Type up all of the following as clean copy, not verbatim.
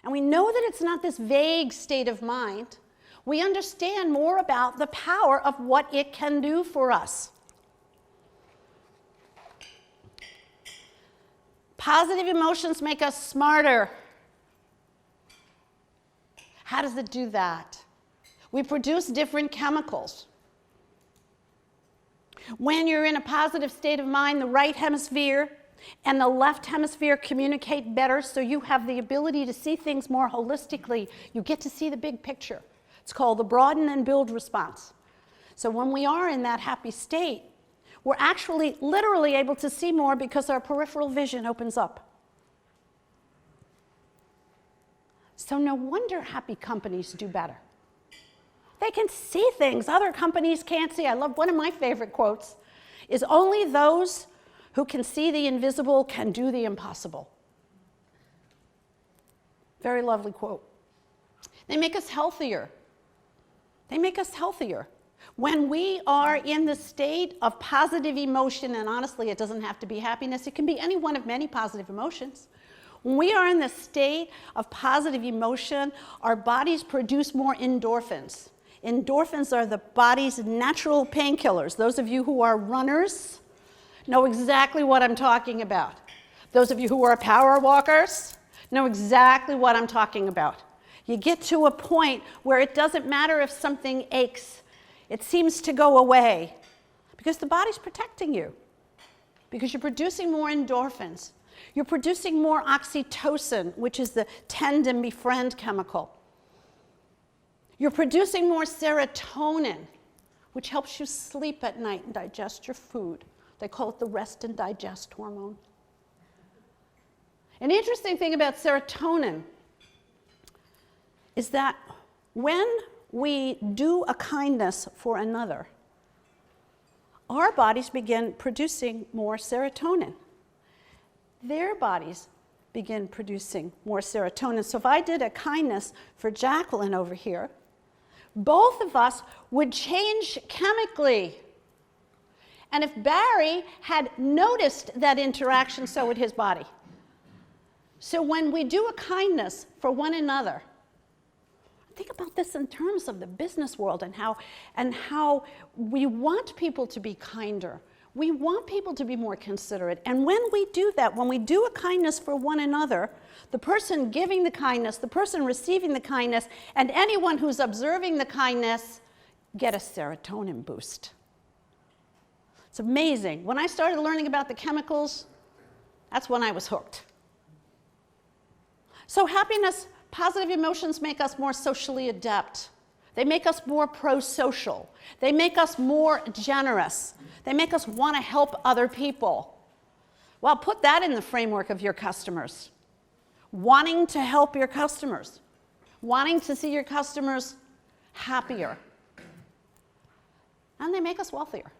and we know that it's not this vague state of mind, we understand more about the power of what it can do for us. Positive emotions make us smarter. How does it do that? We produce different chemicals. When you're in a positive state of mind, the right hemisphere and the left hemisphere communicate better, so you have the ability to see things more holistically. You get to see the big picture. It's called the broaden and build response. So when we are in that happy state, we're actually literally able to see more because our peripheral vision opens up. So no wonder happy companies do better. They can see things other companies can't see. I love one of my favorite quotes is only those who can see the invisible can do the impossible. Very lovely quote. They make us healthier. They make us healthier. When we are in the state of positive emotion, and honestly, it doesn't have to be happiness, it can be any one of many positive emotions. When we are in the state of positive emotion, our bodies produce more endorphins. Endorphins are the body's natural painkillers. Those of you who are runners know exactly what I'm talking about. Those of you who are power walkers know exactly what I'm talking about. You get to a point where it doesn't matter if something aches. It seems to go away because the body's protecting you, because you're producing more endorphins. You're producing more oxytocin, which is the tend and befriend chemical. You're producing more serotonin, which helps you sleep at night and digest your food. They call it the rest and digest hormone. An interesting thing about serotonin is that when we do a kindness for another, our bodies begin producing more serotonin. Their bodies begin producing more serotonin. So if I did a kindness for Jacqueline over here, both of us would change chemically. And if Barry had noticed that interaction, so would his body. So when we do a kindness for one another, think about this in terms of the business world and how we want people to be kinder. We want people to be more considerate. And when we do that, when we do a kindness for one another, the person giving the kindness, the person receiving the kindness, and anyone who's observing the kindness get a serotonin boost. It's amazing. When I started learning about the chemicals, that's when I was hooked. So happiness, positive emotions make us more socially adept. They make us more pro-social. They make us more generous. They make us want to help other people. Well, put that in the framework of your customers. Wanting to help your customers. Wanting to see your customers happier. And they make us wealthier.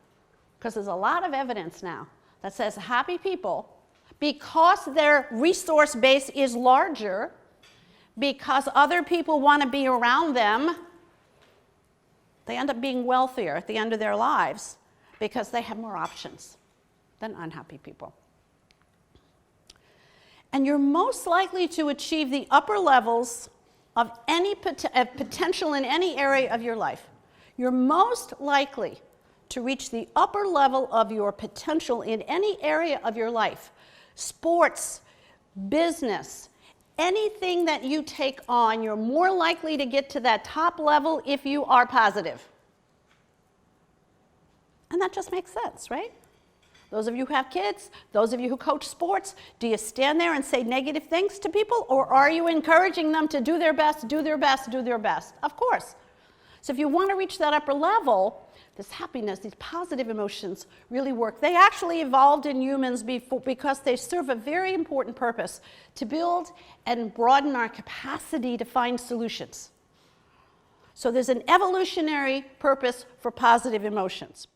Because there's a lot of evidence now that says happy people, because their resource base is larger, because other people want to be around them, they end up being wealthier at the end of their lives because they have more options than unhappy people. And you're most likely to achieve the upper levels of any potential in any area of your life. You're most likely to reach the upper level of your potential in any area of your life. Sports, business, anything that you take on, you're more likely to get to that top level if you are positive. And that just makes sense, right? Those of you who have kids, those of you who coach sports, do you stand there and say negative things to people, or are you encouraging them to do their best, do their best, do their best? Of course. So if you want to reach that upper level, this happiness, these positive emotions really work. They actually evolved in humans because they serve a very important purpose: to build and broaden our capacity to find solutions. So there's an evolutionary purpose for positive emotions.